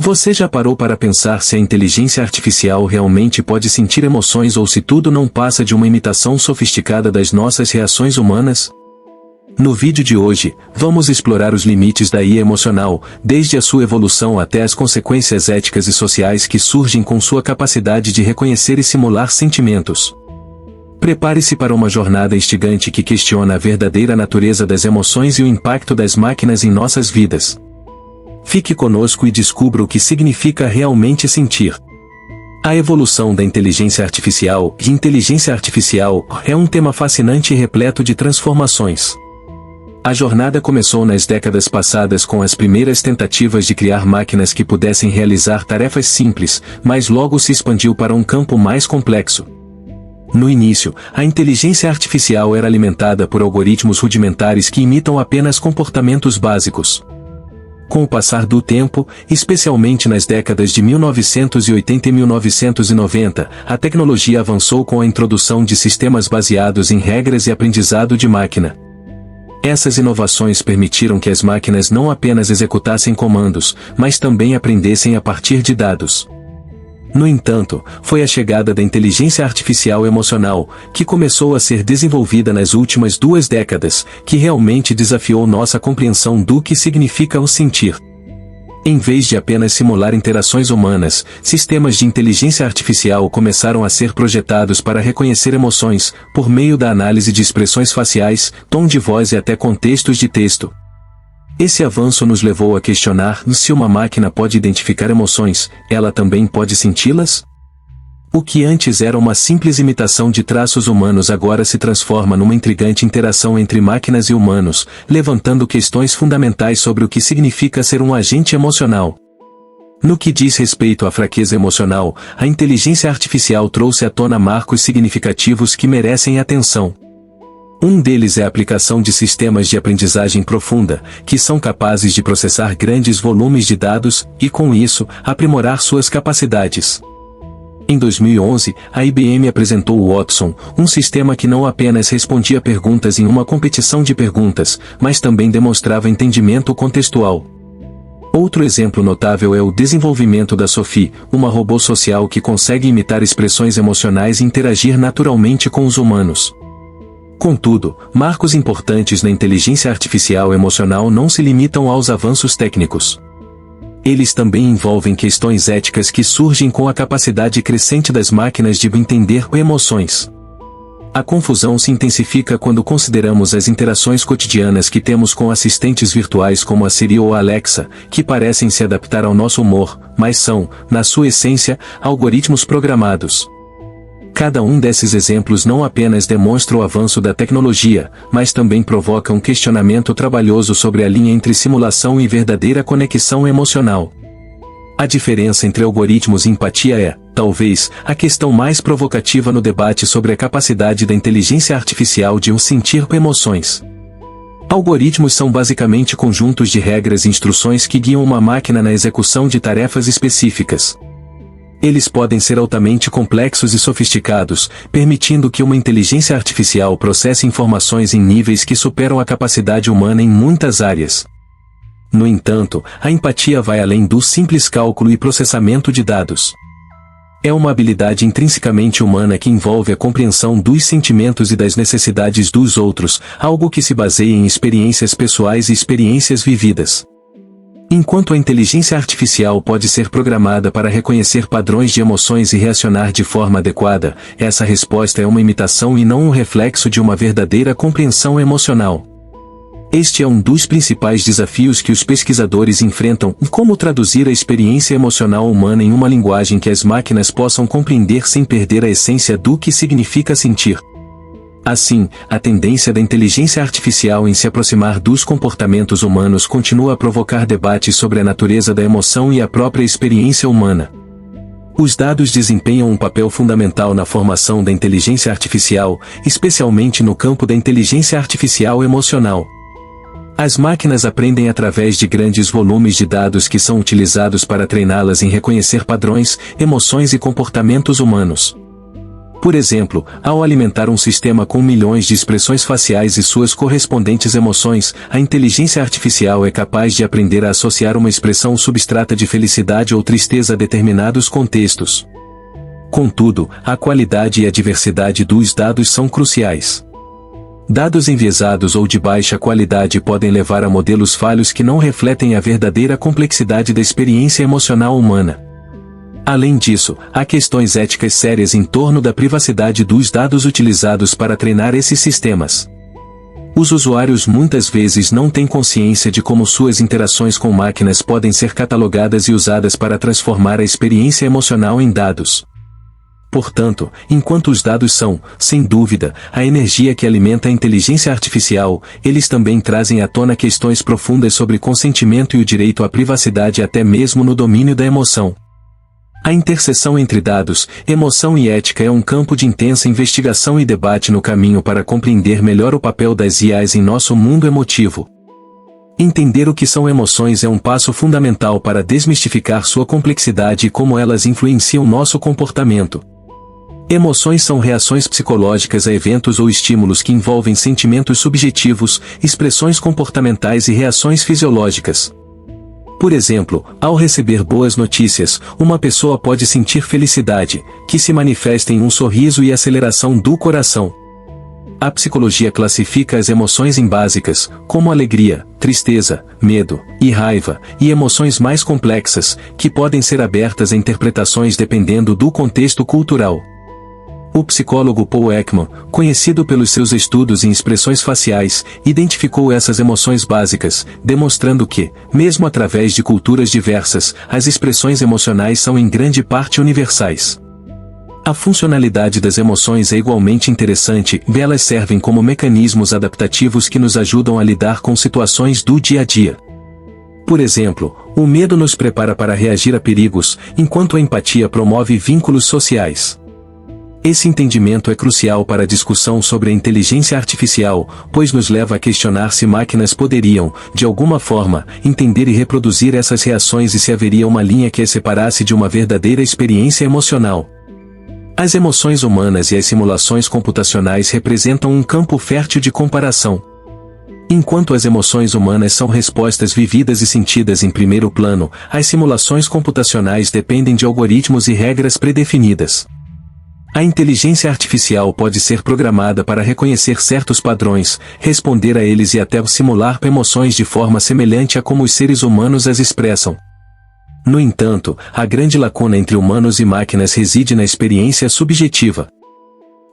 Você já parou para pensar se a inteligência artificial realmente pode sentir emoções ou se tudo não passa de uma imitação sofisticada das nossas reações humanas? No vídeo de hoje, vamos explorar os limites da IA emocional, desde a sua evolução até as consequências éticas e sociais que surgem com sua capacidade de reconhecer e simular sentimentos. Prepare-se para uma jornada instigante que questiona a verdadeira natureza das emoções e o impacto das máquinas em nossas vidas. Fique conosco e descubra o que significa realmente sentir. A evolução da inteligência artificial e inteligência artificial é um tema fascinante e repleto de transformações. A jornada começou nas décadas passadas com as primeiras tentativas de criar máquinas que pudessem realizar tarefas simples, mas logo se expandiu para um campo mais complexo. No início, a inteligência artificial era alimentada por algoritmos rudimentares que imitam apenas comportamentos básicos. Com o passar do tempo, especialmente nas décadas de 1980 e 1990, a tecnologia avançou com a introdução de sistemas baseados em regras e aprendizado de máquina. Essas inovações permitiram que as máquinas não apenas executassem comandos, mas também aprendessem a partir de dados. No entanto, foi a chegada da inteligência artificial emocional, que começou a ser desenvolvida nas últimas 2 décadas, que realmente desafiou nossa compreensão do que significa o sentir. Em vez de apenas simular interações humanas, sistemas de inteligência artificial começaram a ser projetados para reconhecer emoções, por meio da análise de expressões faciais, tom de voz e até contextos de texto. Esse avanço nos levou a questionar se uma máquina pode identificar emoções, ela também pode senti-las? O que antes era uma simples imitação de traços humanos agora se transforma numa intrigante interação entre máquinas e humanos, levantando questões fundamentais sobre o que significa ser um agente emocional. No que diz respeito à fraqueza emocional, a inteligência artificial trouxe à tona marcos significativos que merecem atenção. Um deles é a aplicação de sistemas de aprendizagem profunda, que são capazes de processar grandes volumes de dados e, com isso, aprimorar suas capacidades. Em 2011, a IBM apresentou o Watson, um sistema que não apenas respondia perguntas em uma competição de perguntas, mas também demonstrava entendimento contextual. Outro exemplo notável é o desenvolvimento da Sophie, uma robô social que consegue imitar expressões emocionais e interagir naturalmente com os humanos. Contudo, marcos importantes na inteligência artificial emocional não se limitam aos avanços técnicos. Eles também envolvem questões éticas que surgem com a capacidade crescente das máquinas de entender emoções. A confusão se intensifica quando consideramos as interações cotidianas que temos com assistentes virtuais como a Siri ou a Alexa, que parecem se adaptar ao nosso humor, mas são, na sua essência, algoritmos programados. Cada um desses exemplos não apenas demonstra o avanço da tecnologia, mas também provoca um questionamento trabalhoso sobre a linha entre simulação e verdadeira conexão emocional. A diferença entre algoritmos e empatia é, talvez, a questão mais provocativa no debate sobre a capacidade da inteligência artificial de sentir emoções. Algoritmos são basicamente conjuntos de regras e instruções que guiam uma máquina na execução de tarefas específicas. Eles podem ser altamente complexos e sofisticados, permitindo que uma inteligência artificial processe informações em níveis que superam a capacidade humana em muitas áreas. No entanto, a empatia vai além do simples cálculo e processamento de dados. É uma habilidade intrinsecamente humana que envolve a compreensão dos sentimentos e das necessidades dos outros, algo que se baseia em experiências pessoais e experiências vividas. Enquanto a inteligência artificial pode ser programada para reconhecer padrões de emoções e reacionar de forma adequada, essa resposta é uma imitação e não um reflexo de uma verdadeira compreensão emocional. Este é um dos principais desafios que os pesquisadores enfrentam: como traduzir a experiência emocional humana em uma linguagem que as máquinas possam compreender sem perder a essência do que significa sentir. Assim, a tendência da inteligência artificial em se aproximar dos comportamentos humanos continua a provocar debates sobre a natureza da emoção e a própria experiência humana. Os dados desempenham um papel fundamental na formação da inteligência artificial, especialmente no campo da inteligência artificial emocional. As máquinas aprendem através de grandes volumes de dados que são utilizados para treiná-las em reconhecer padrões, emoções e comportamentos humanos. Por exemplo, ao alimentar um sistema com milhões de expressões faciais e suas correspondentes emoções, a inteligência artificial é capaz de aprender a associar uma expressão substrata de felicidade ou tristeza a determinados contextos. Contudo, a qualidade e a diversidade dos dados são cruciais. Dados enviesados ou de baixa qualidade podem levar a modelos falhos que não refletem a verdadeira complexidade da experiência emocional humana. Além disso, há questões éticas sérias em torno da privacidade dos dados utilizados para treinar esses sistemas. Os usuários muitas vezes não têm consciência de como suas interações com máquinas podem ser catalogadas e usadas para transformar a experiência emocional em dados. Portanto, enquanto os dados são, sem dúvida, a energia que alimenta a inteligência artificial, eles também trazem à tona questões profundas sobre consentimento e o direito à privacidade até mesmo no domínio da emoção. A interseção entre dados, emoção e ética é um campo de intensa investigação e debate no caminho para compreender melhor o papel das IAs em nosso mundo emotivo. Entender o que são emoções é um passo fundamental para desmistificar sua complexidade e como elas influenciam nosso comportamento. Emoções são reações psicológicas a eventos ou estímulos que envolvem sentimentos subjetivos, expressões comportamentais e reações fisiológicas. Por exemplo, ao receber boas notícias, uma pessoa pode sentir felicidade, que se manifesta em um sorriso e aceleração do coração. A psicologia classifica as emoções em básicas, como alegria, tristeza, medo e raiva, e emoções mais complexas, que podem ser abertas a interpretações dependendo do contexto cultural. O psicólogo Paul Ekman, conhecido pelos seus estudos em expressões faciais, identificou essas emoções básicas, demonstrando que, mesmo através de culturas diversas, as expressões emocionais são em grande parte universais. A funcionalidade das emoções é igualmente interessante, e elas servem como mecanismos adaptativos que nos ajudam a lidar com situações do dia a dia. Por exemplo, o medo nos prepara para reagir a perigos, enquanto a empatia promove vínculos sociais. Esse entendimento é crucial para a discussão sobre a inteligência artificial, pois nos leva a questionar se máquinas poderiam, de alguma forma, entender e reproduzir essas reações e se haveria uma linha que as separasse de uma verdadeira experiência emocional. As emoções humanas e as simulações computacionais representam um campo fértil de comparação. Enquanto as emoções humanas são respostas vividas e sentidas em primeiro plano, as simulações computacionais dependem de algoritmos e regras predefinidas. A inteligência artificial pode ser programada para reconhecer certos padrões, responder a eles e até simular emoções de forma semelhante a como os seres humanos as expressam. No entanto, a grande lacuna entre humanos e máquinas reside na experiência subjetiva.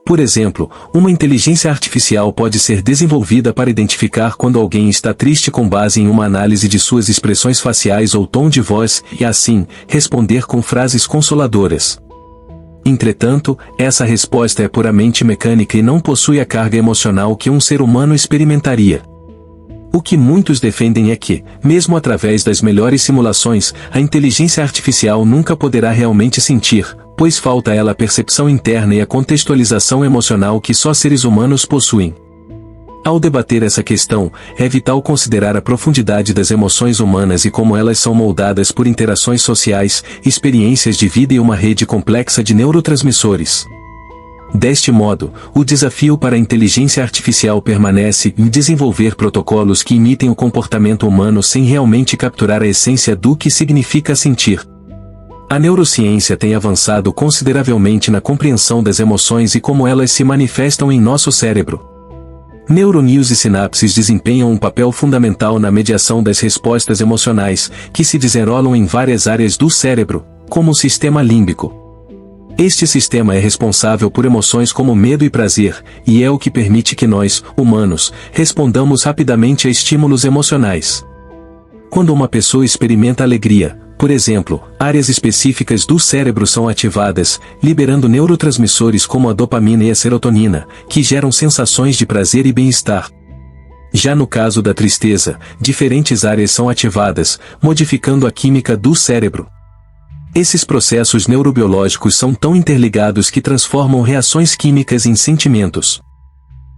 Por exemplo, uma inteligência artificial pode ser desenvolvida para identificar quando alguém está triste com base em uma análise de suas expressões faciais ou tom de voz, e assim, responder com frases consoladoras. Entretanto, essa resposta é puramente mecânica e não possui a carga emocional que um ser humano experimentaria. O que muitos defendem é que, mesmo através das melhores simulações, a inteligência artificial nunca poderá realmente sentir, pois falta a ela a percepção interna e a contextualização emocional que só seres humanos possuem. Ao debater essa questão, é vital considerar a profundidade das emoções humanas e como elas são moldadas por interações sociais, experiências de vida e uma rede complexa de neurotransmissores. Deste modo, o desafio para a inteligência artificial permanece em desenvolver protocolos que imitem o comportamento humano sem realmente capturar a essência do que significa sentir. A neurociência tem avançado consideravelmente na compreensão das emoções e como elas se manifestam em nosso cérebro. Neurônios e sinapses desempenham um papel fundamental na mediação das respostas emocionais, que se desenrolam em várias áreas do cérebro, como o sistema límbico. Este sistema é responsável por emoções como medo e prazer, e é o que permite que nós, humanos, respondamos rapidamente a estímulos emocionais. Quando uma pessoa experimenta alegria, por exemplo, áreas específicas do cérebro são ativadas, liberando neurotransmissores como a dopamina e a serotonina, que geram sensações de prazer e bem-estar. Já no caso da tristeza, diferentes áreas são ativadas, modificando a química do cérebro. Esses processos neurobiológicos são tão interligados que transformam reações químicas em sentimentos.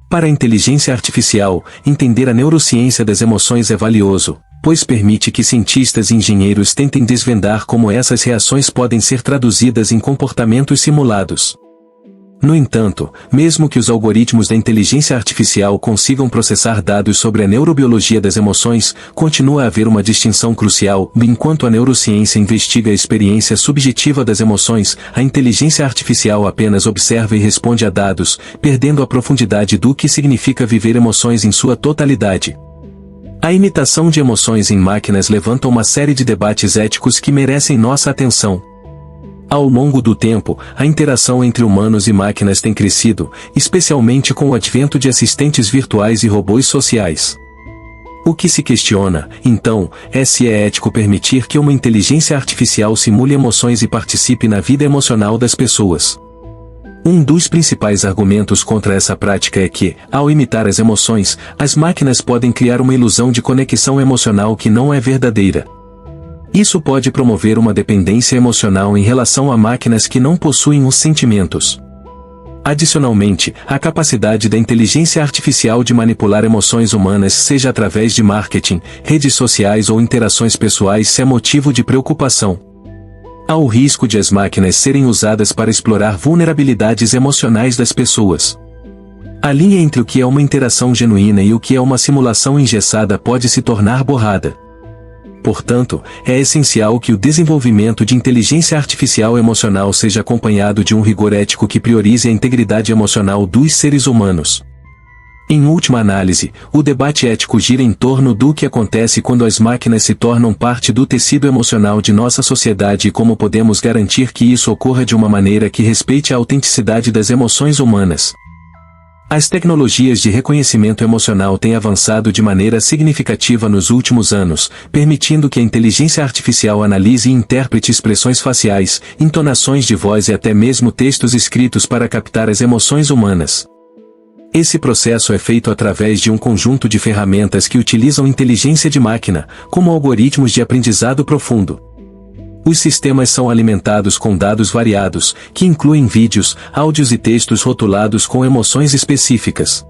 Para a inteligência artificial, entender a neurociência das emoções é valioso, pois permite que cientistas e engenheiros tentem desvendar como essas reações podem ser traduzidas em comportamentos simulados. No entanto, mesmo que os algoritmos da inteligência artificial consigam processar dados sobre a neurobiologia das emoções, continua a haver uma distinção crucial. Enquanto a neurociência investiga a experiência subjetiva das emoções, a inteligência artificial apenas observa e responde a dados, perdendo a profundidade do que significa viver emoções em sua totalidade. A imitação de emoções em máquinas levanta uma série de debates éticos que merecem nossa atenção. Ao longo do tempo, a interação entre humanos e máquinas tem crescido, especialmente com o advento de assistentes virtuais e robôs sociais. O que se questiona, então, é se é ético permitir que uma inteligência artificial simule emoções e participe na vida emocional das pessoas. Um dos principais argumentos contra essa prática é que, ao imitar as emoções, as máquinas podem criar uma ilusão de conexão emocional que não é verdadeira. Isso pode promover uma dependência emocional em relação a máquinas que não possuem os sentimentos. Adicionalmente, a capacidade da inteligência artificial de manipular emoções humanas, seja através de marketing, redes sociais ou interações pessoais, é motivo de preocupação. Há o risco de as máquinas serem usadas para explorar vulnerabilidades emocionais das pessoas. A linha entre o que é uma interação genuína e o que é uma simulação engessada pode se tornar borrada. Portanto, é essencial que o desenvolvimento de inteligência artificial emocional seja acompanhado de um rigor ético que priorize a integridade emocional dos seres humanos. Em última análise, o debate ético gira em torno do que acontece quando as máquinas se tornam parte do tecido emocional de nossa sociedade e como podemos garantir que isso ocorra de uma maneira que respeite a autenticidade das emoções humanas. As tecnologias de reconhecimento emocional têm avançado de maneira significativa nos últimos anos, permitindo que a inteligência artificial analise e interprete expressões faciais, entonações de voz e até mesmo textos escritos para captar as emoções humanas. Esse processo é feito através de um conjunto de ferramentas que utilizam inteligência de máquina, como algoritmos de aprendizado profundo. Os sistemas são alimentados com dados variados, que incluem vídeos, áudios e textos rotulados com emoções específicas.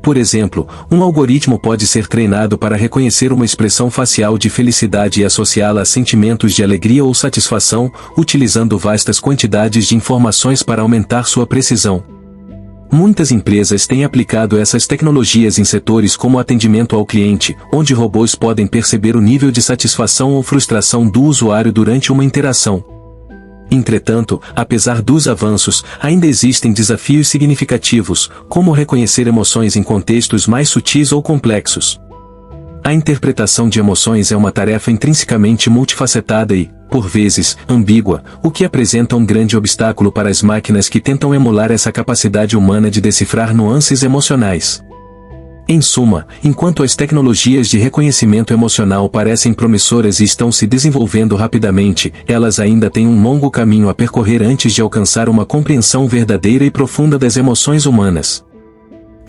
Por exemplo, um algoritmo pode ser treinado para reconhecer uma expressão facial de felicidade e associá-la a sentimentos de alegria ou satisfação, utilizando vastas quantidades de informações para aumentar sua precisão. Muitas empresas têm aplicado essas tecnologias em setores como atendimento ao cliente, onde robôs podem perceber o nível de satisfação ou frustração do usuário durante uma interação. Entretanto, apesar dos avanços, ainda existem desafios significativos, como reconhecer emoções em contextos mais sutis ou complexos. A interpretação de emoções é uma tarefa intrinsecamente multifacetada e, por vezes, ambígua, o que apresenta um grande obstáculo para as máquinas que tentam emular essa capacidade humana de decifrar nuances emocionais. Em suma, enquanto as tecnologias de reconhecimento emocional parecem promissoras e estão se desenvolvendo rapidamente, elas ainda têm um longo caminho a percorrer antes de alcançar uma compreensão verdadeira e profunda das emoções humanas.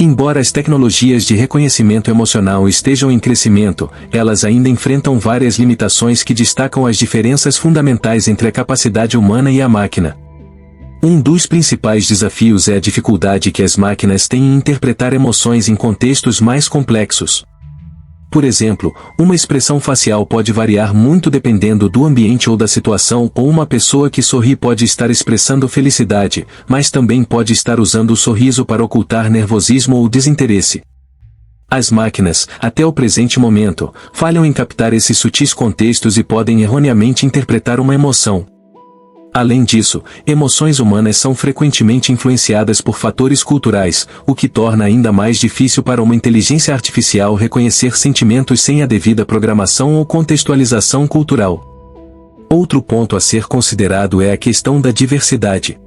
Embora as tecnologias de reconhecimento emocional estejam em crescimento, elas ainda enfrentam várias limitações que destacam as diferenças fundamentais entre a capacidade humana e a máquina. Um dos principais desafios é a dificuldade que as máquinas têm em interpretar emoções em contextos mais complexos. Por exemplo, uma expressão facial pode variar muito dependendo do ambiente ou da situação, ou uma pessoa que sorri pode estar expressando felicidade, mas também pode estar usando o sorriso para ocultar nervosismo ou desinteresse. As máquinas, até o presente momento, falham em captar esses sutis contextos e podem erroneamente interpretar uma emoção. Além disso, emoções humanas são frequentemente influenciadas por fatores culturais, o que torna ainda mais difícil para uma inteligência artificial reconhecer sentimentos sem a devida programação ou contextualização cultural. Outro ponto a ser considerado é a questão da diversidade.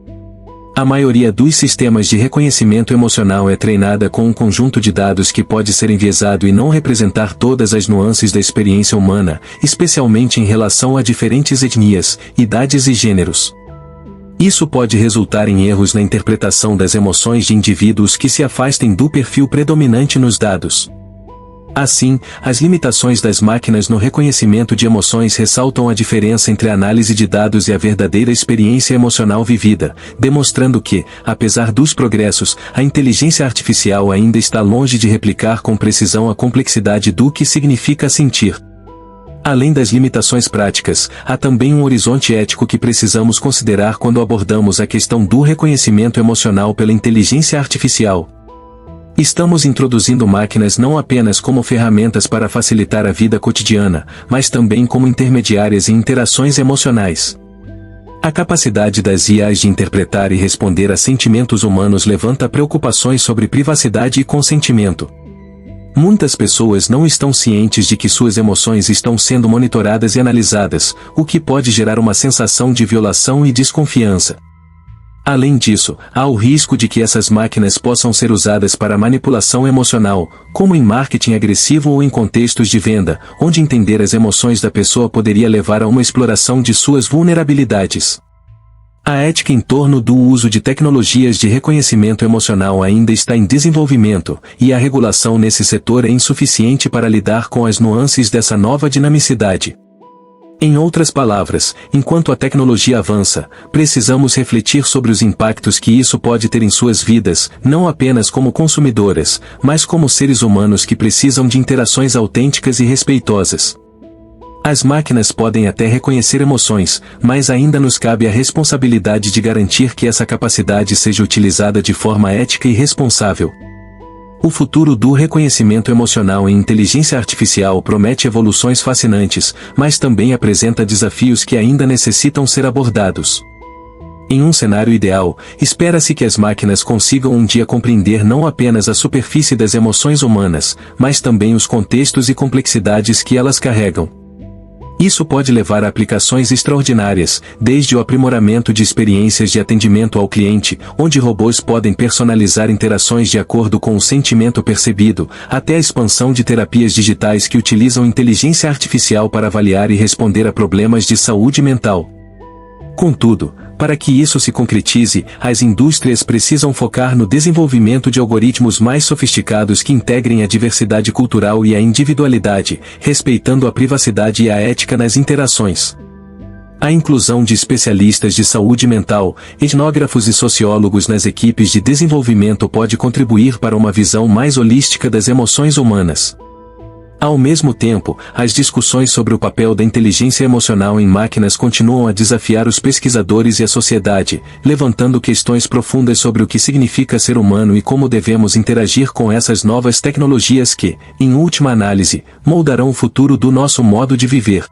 A maioria dos sistemas de reconhecimento emocional é treinada com um conjunto de dados que pode ser enviesado e não representar todas as nuances da experiência humana, especialmente em relação a diferentes etnias, idades e gêneros. Isso pode resultar em erros na interpretação das emoções de indivíduos que se afastem do perfil predominante nos dados. Assim, as limitações das máquinas no reconhecimento de emoções ressaltam a diferença entre a análise de dados e a verdadeira experiência emocional vivida, demonstrando que, apesar dos progressos, a inteligência artificial ainda está longe de replicar com precisão a complexidade do que significa sentir. Além das limitações práticas, há também um horizonte ético que precisamos considerar quando abordamos a questão do reconhecimento emocional pela inteligência artificial. Estamos introduzindo máquinas não apenas como ferramentas para facilitar a vida cotidiana, mas também como intermediárias em interações emocionais. A capacidade das IAs de interpretar e responder a sentimentos humanos levanta preocupações sobre privacidade e consentimento. Muitas pessoas não estão cientes de que suas emoções estão sendo monitoradas e analisadas, o que pode gerar uma sensação de violação e desconfiança. Além disso, há o risco de que essas máquinas possam ser usadas para manipulação emocional, como em marketing agressivo ou em contextos de venda, onde entender as emoções da pessoa poderia levar a uma exploração de suas vulnerabilidades. A ética em torno do uso de tecnologias de reconhecimento emocional ainda está em desenvolvimento, e a regulação nesse setor é insuficiente para lidar com as nuances dessa nova dinamicidade. Em outras palavras, enquanto a tecnologia avança, precisamos refletir sobre os impactos que isso pode ter em suas vidas, não apenas como consumidoras, mas como seres humanos que precisam de interações autênticas e respeitosas. As máquinas podem até reconhecer emoções, mas ainda nos cabe a responsabilidade de garantir que essa capacidade seja utilizada de forma ética e responsável. O futuro do reconhecimento emocional em inteligência artificial promete evoluções fascinantes, mas também apresenta desafios que ainda necessitam ser abordados. Em um cenário ideal, espera-se que as máquinas consigam um dia compreender não apenas a superfície das emoções humanas, mas também os contextos e complexidades que elas carregam. Isso pode levar a aplicações extraordinárias, desde o aprimoramento de experiências de atendimento ao cliente, onde robôs podem personalizar interações de acordo com o sentimento percebido, até a expansão de terapias digitais que utilizam inteligência artificial para avaliar e responder a problemas de saúde mental. Contudo, para que isso se concretize, as indústrias precisam focar no desenvolvimento de algoritmos mais sofisticados que integrem a diversidade cultural e a individualidade, respeitando a privacidade e a ética nas interações. A inclusão de especialistas de saúde mental, etnógrafos e sociólogos nas equipes de desenvolvimento pode contribuir para uma visão mais holística das emoções humanas. Ao mesmo tempo, as discussões sobre o papel da inteligência emocional em máquinas continuam a desafiar os pesquisadores e a sociedade, levantando questões profundas sobre o que significa ser humano e como devemos interagir com essas novas tecnologias que, em última análise, moldarão o futuro do nosso modo de viver.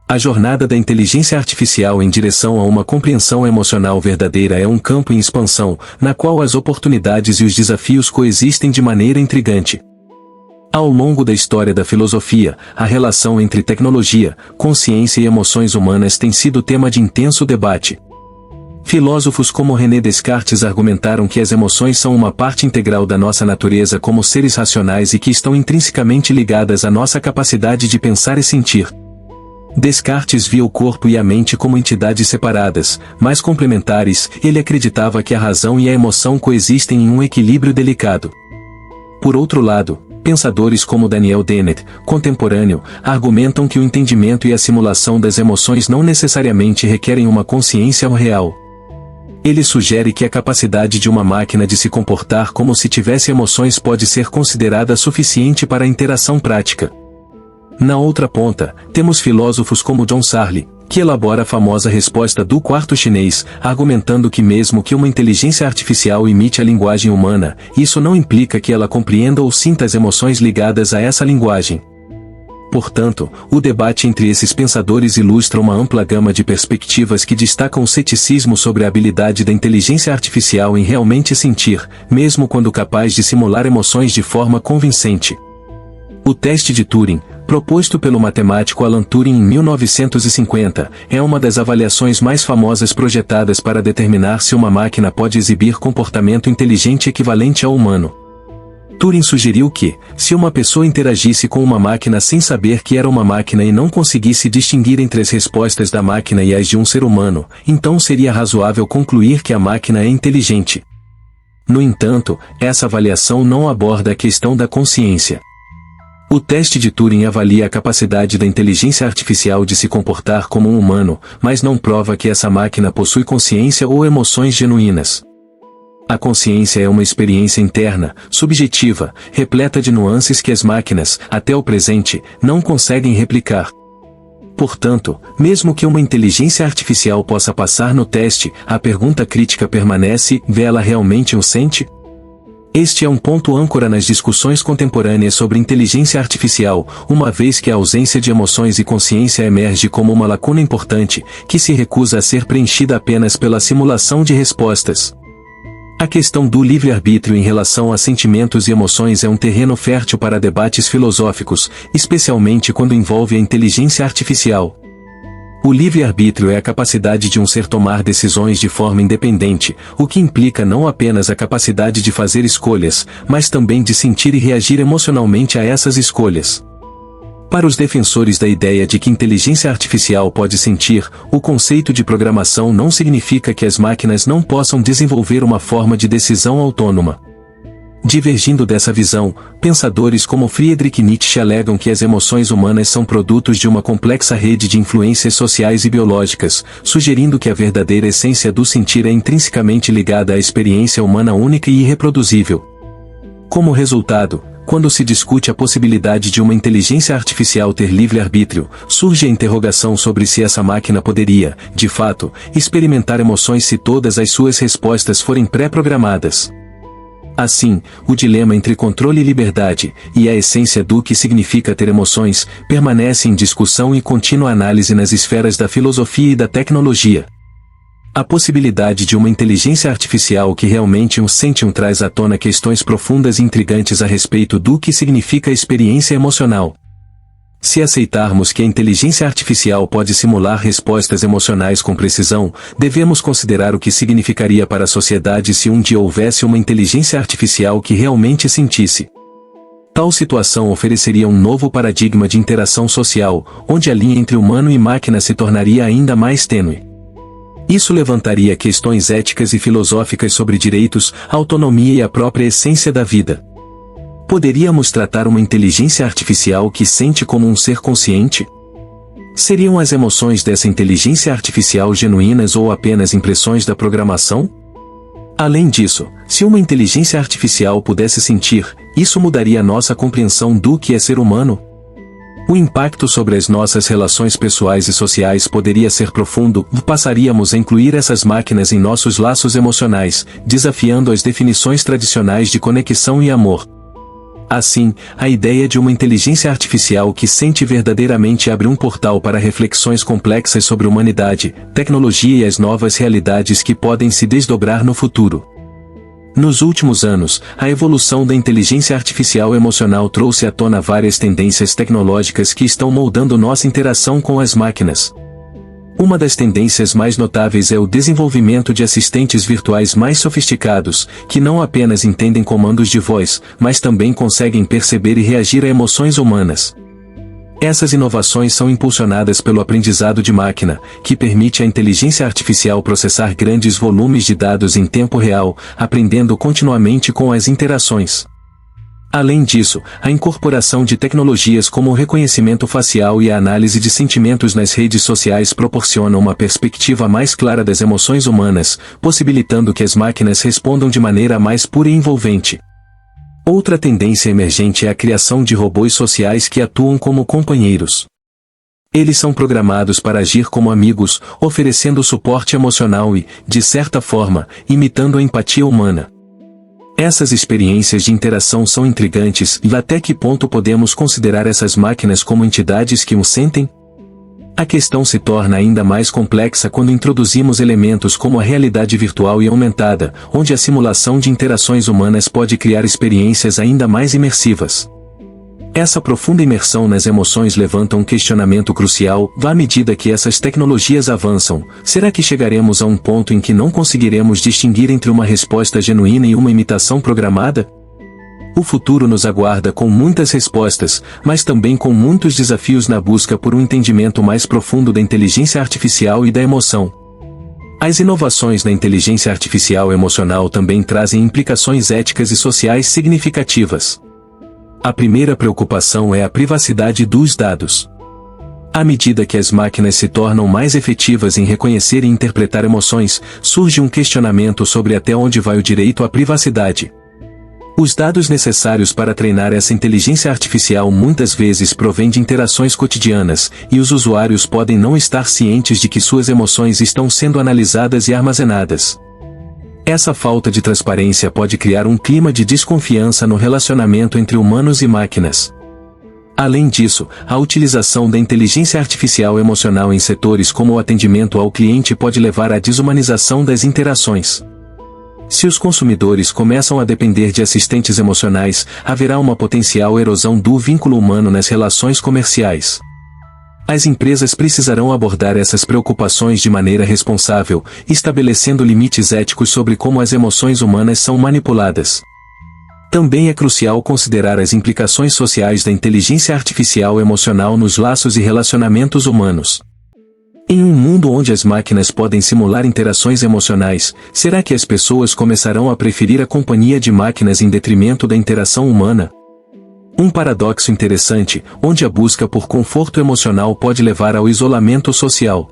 A jornada da inteligência artificial em direção a uma compreensão emocional verdadeira é um campo em expansão, na qual as oportunidades e os desafios coexistem de maneira intrigante. Ao longo da história da filosofia, a relação entre tecnologia, consciência e emoções humanas tem sido tema de intenso debate. Filósofos como René Descartes argumentaram que as emoções são uma parte integral da nossa natureza como seres racionais e que estão intrinsecamente ligadas à nossa capacidade de pensar e sentir. Descartes via o corpo e a mente como entidades separadas, mas complementares. Ele acreditava que a razão e a emoção coexistem em um equilíbrio delicado. Por outro lado, pensadores como Daniel Dennett, contemporâneo, argumentam que o entendimento e a simulação das emoções não necessariamente requerem uma consciência real. Ele sugere que a capacidade de uma máquina de se comportar como se tivesse emoções pode ser considerada suficiente para a interação prática. Na outra ponta, temos filósofos como John Searle, que elabora a famosa resposta do quarto chinês, argumentando que mesmo que uma inteligência artificial imite a linguagem humana, isso não implica que ela compreenda ou sinta as emoções ligadas a essa linguagem. Portanto, o debate entre esses pensadores ilustra uma ampla gama de perspectivas que destacam o ceticismo sobre a habilidade da inteligência artificial em realmente sentir, mesmo quando capaz de simular emoções de forma convincente. O teste de Turing, proposto pelo matemático Alan Turing em 1950, é uma das avaliações mais famosas projetadas para determinar se uma máquina pode exibir comportamento inteligente equivalente ao humano. Turing sugeriu que, se uma pessoa interagisse com uma máquina sem saber que era uma máquina e não conseguisse distinguir entre as respostas da máquina e as de um ser humano, então seria razoável concluir que a máquina é inteligente. No entanto, essa avaliação não aborda a questão da consciência. O teste de Turing avalia a capacidade da inteligência artificial de se comportar como um humano, mas não prova que essa máquina possui consciência ou emoções genuínas. A consciência é uma experiência interna, subjetiva, repleta de nuances que as máquinas, até o presente, não conseguem replicar. portanto, mesmo que uma inteligência artificial possa passar no teste, a pergunta crítica permanece: ela realmente o sente? Este é um ponto âncora nas discussões contemporâneas sobre inteligência artificial, uma vez que a ausência de emoções e consciência emerge como uma lacuna importante, que se recusa a ser preenchida apenas pela simulação de respostas. A questão do livre-arbítrio em relação a sentimentos e emoções é um terreno fértil para debates filosóficos, especialmente quando envolve a inteligência artificial. O livre-arbítrio é a capacidade de um ser tomar decisões de forma independente, o que implica não apenas a capacidade de fazer escolhas, mas também de sentir e reagir emocionalmente a essas escolhas. Para os defensores da ideia de que inteligência artificial pode sentir, o conceito de programação não significa que as máquinas não possam desenvolver uma forma de decisão autônoma. Divergindo dessa visão, pensadores como Friedrich Nietzsche alegam que as emoções humanas são produtos de uma complexa rede de influências sociais e biológicas, sugerindo que a verdadeira essência do sentir é intrinsecamente ligada à experiência humana única e irreproduzível. Como resultado, quando se discute a possibilidade de uma inteligência artificial ter livre-arbítrio, surge a interrogação sobre se essa máquina poderia, de fato, experimentar emoções se todas as suas respostas forem pré-programadas. Assim, o dilema entre controle e liberdade, e a essência do que significa ter emoções, permanece em discussão e contínua análise nas esferas da filosofia e da tecnologia. A possibilidade de uma inteligência artificial que realmente sente traz à tona questões profundas e intrigantes a respeito do que significa a experiência emocional. Se aceitarmos que a inteligência artificial pode simular respostas emocionais com precisão, devemos considerar o que significaria para a sociedade se um dia houvesse uma inteligência artificial que realmente sentisse. Tal situação ofereceria um novo paradigma de interação social, onde a linha entre humano e máquina se tornaria ainda mais tênue. Isso levantaria questões éticas e filosóficas sobre direitos, autonomia e a própria essência da vida. Poderíamos tratar uma inteligência artificial que sente como um ser consciente? Seriam as emoções dessa inteligência artificial genuínas ou apenas impressões da programação? Além disso, se uma inteligência artificial pudesse sentir, isso mudaria nossa compreensão do que é ser humano? O impacto sobre as nossas relações pessoais e sociais poderia ser profundo, passaríamos a incluir essas máquinas em nossos laços emocionais, desafiando as definições tradicionais de conexão e amor. Assim, a ideia de uma inteligência artificial que sente verdadeiramente abre um portal para reflexões complexas sobre humanidade, tecnologia e as novas realidades que podem se desdobrar no futuro. Nos últimos anos, a evolução da inteligência artificial emocional trouxe à tona várias tendências tecnológicas que estão moldando nossa interação com as máquinas. Uma das tendências mais notáveis é o desenvolvimento de assistentes virtuais mais sofisticados, que não apenas entendem comandos de voz, mas também conseguem perceber e reagir a emoções humanas. Essas inovações são impulsionadas pelo aprendizado de máquina, que permite à inteligência artificial processar grandes volumes de dados em tempo real, aprendendo continuamente com as interações. Além disso, a incorporação de tecnologias como o reconhecimento facial e a análise de sentimentos nas redes sociais proporciona uma perspectiva mais clara das emoções humanas, possibilitando que as máquinas respondam de maneira mais pura e envolvente. Outra tendência emergente é a criação de robôs sociais que atuam como companheiros. Eles são programados para agir como amigos, oferecendo suporte emocional e, de certa forma, imitando a empatia humana. Essas experiências de interação são intrigantes, e até que ponto podemos considerar essas máquinas como entidades que sentem? A questão se torna ainda mais complexa quando introduzimos elementos como a realidade virtual e aumentada, onde a simulação de interações humanas pode criar experiências ainda mais imersivas. Essa profunda imersão nas emoções levanta um questionamento crucial: à medida que essas tecnologias avançam, será que chegaremos a um ponto em que não conseguiremos distinguir entre uma resposta genuína e uma imitação programada? O futuro nos aguarda com muitas respostas, mas também com muitos desafios na busca por um entendimento mais profundo da inteligência artificial e da emoção. As inovações na inteligência artificial emocional também trazem implicações éticas e sociais significativas. A primeira preocupação é a privacidade dos dados. À medida que as máquinas se tornam mais efetivas em reconhecer e interpretar emoções, surge um questionamento sobre até onde vai o direito à privacidade. Os dados necessários para treinar essa inteligência artificial muitas vezes provêm de interações cotidianas, e os usuários podem não estar cientes de que suas emoções estão sendo analisadas e armazenadas. Essa falta de transparência pode criar um clima de desconfiança no relacionamento entre humanos e máquinas. Além disso, a utilização da inteligência artificial emocional em setores como o atendimento ao cliente pode levar à desumanização das interações. Se os consumidores começam a depender de assistentes emocionais, haverá uma potencial erosão do vínculo humano nas relações comerciais. As empresas precisarão abordar essas preocupações de maneira responsável, estabelecendo limites éticos sobre como as emoções humanas são manipuladas. Também é crucial considerar as implicações sociais da inteligência artificial emocional nos laços e relacionamentos humanos. Em um mundo onde as máquinas podem simular interações emocionais, será que as pessoas começarão a preferir a companhia de máquinas em detrimento da interação humana? Um paradoxo interessante, onde a busca por conforto emocional pode levar ao isolamento social.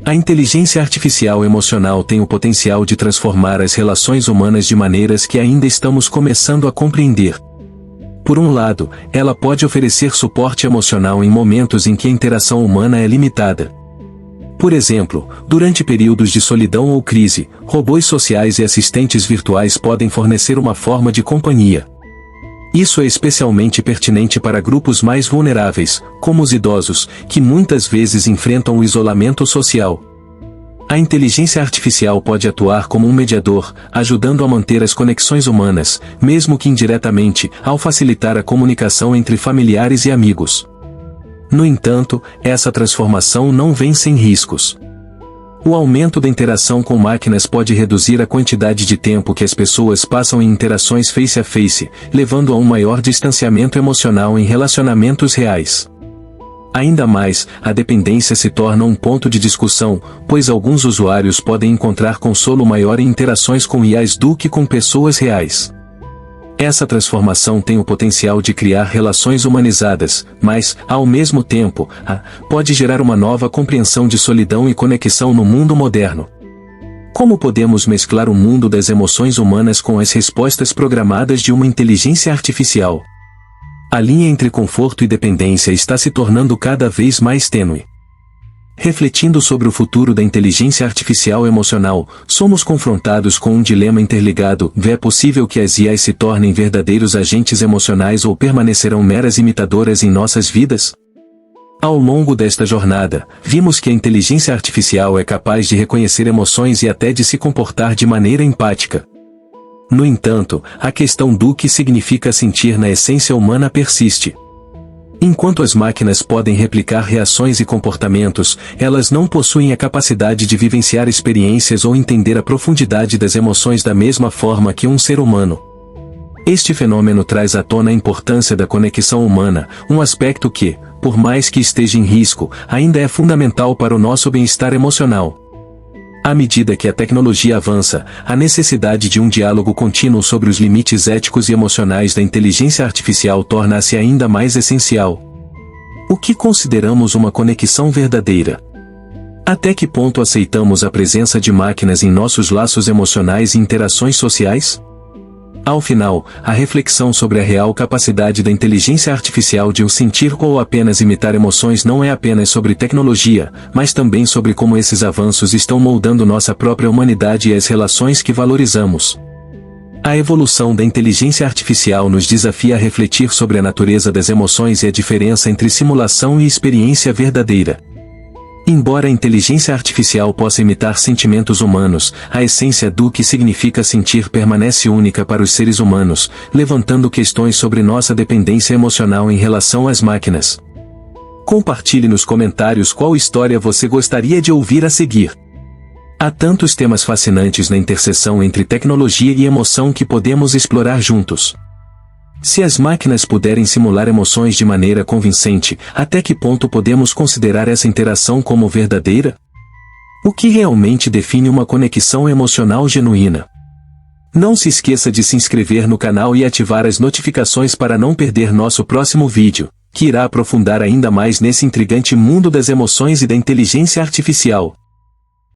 A inteligência artificial emocional tem o potencial de transformar as relações humanas de maneiras que ainda estamos começando a compreender. Por um lado, ela pode oferecer suporte emocional em momentos em que a interação humana é limitada. Por exemplo, durante períodos de solidão ou crise, robôs sociais e assistentes virtuais podem fornecer uma forma de companhia. Isso é especialmente pertinente para grupos mais vulneráveis, como os idosos, que muitas vezes enfrentam o isolamento social. A inteligência artificial pode atuar como um mediador, ajudando a manter as conexões humanas, mesmo que indiretamente, ao facilitar a comunicação entre familiares e amigos. No entanto, essa transformação não vem sem riscos. O aumento da interação com máquinas pode reduzir a quantidade de tempo que as pessoas passam em interações face a face, levando a um maior distanciamento emocional em relacionamentos reais. Ainda mais, a dependência se torna um ponto de discussão, pois alguns usuários podem encontrar consolo maior em interações com IAs do que com pessoas reais. Essa transformação tem o potencial de criar relações humanizadas, mas, ao mesmo tempo, pode gerar uma nova compreensão de solidão e conexão no mundo moderno. Como podemos mesclar o mundo das emoções humanas com as respostas programadas de uma inteligência artificial? A linha entre conforto e dependência está se tornando cada vez mais tênue. Refletindo sobre o futuro da inteligência artificial emocional, somos confrontados com um dilema interligado: é possível que as IAs se tornem verdadeiros agentes emocionais ou permanecerão meras imitadoras em nossas vidas? Ao longo desta jornada, vimos que a inteligência artificial é capaz de reconhecer emoções e até de se comportar de maneira empática. No entanto, a questão do que significa sentir na essência humana persiste. Enquanto as máquinas podem replicar reações e comportamentos, elas não possuem a capacidade de vivenciar experiências ou entender a profundidade das emoções da mesma forma que um ser humano. Este fenômeno traz à tona a importância da conexão humana, um aspecto que, por mais que esteja em risco, ainda é fundamental para o nosso bem-estar emocional. À medida que a tecnologia avança, a necessidade de um diálogo contínuo sobre os limites éticos e emocionais da inteligência artificial torna-se ainda mais essencial. O que consideramos uma conexão verdadeira? Até que ponto aceitamos a presença de máquinas em nossos laços emocionais e interações sociais? Ao final, a reflexão sobre a real capacidade da inteligência artificial de sentir ou apenas imitar emoções não é apenas sobre tecnologia, mas também sobre como esses avanços estão moldando nossa própria humanidade e as relações que valorizamos. A evolução da inteligência artificial nos desafia a refletir sobre a natureza das emoções e a diferença entre simulação e experiência verdadeira. Embora a inteligência artificial possa imitar sentimentos humanos, a essência do que significa sentir permanece única para os seres humanos, levantando questões sobre nossa dependência emocional em relação às máquinas. Compartilhe nos comentários qual história você gostaria de ouvir a seguir. Há tantos temas fascinantes na interseção entre tecnologia e emoção que podemos explorar juntos. Se as máquinas puderem simular emoções de maneira convincente, até que ponto podemos considerar essa interação como verdadeira? O que realmente define uma conexão emocional genuína? Não se esqueça de se inscrever no canal e ativar as notificações para não perder nosso próximo vídeo, que irá aprofundar ainda mais nesse intrigante mundo das emoções e da inteligência artificial.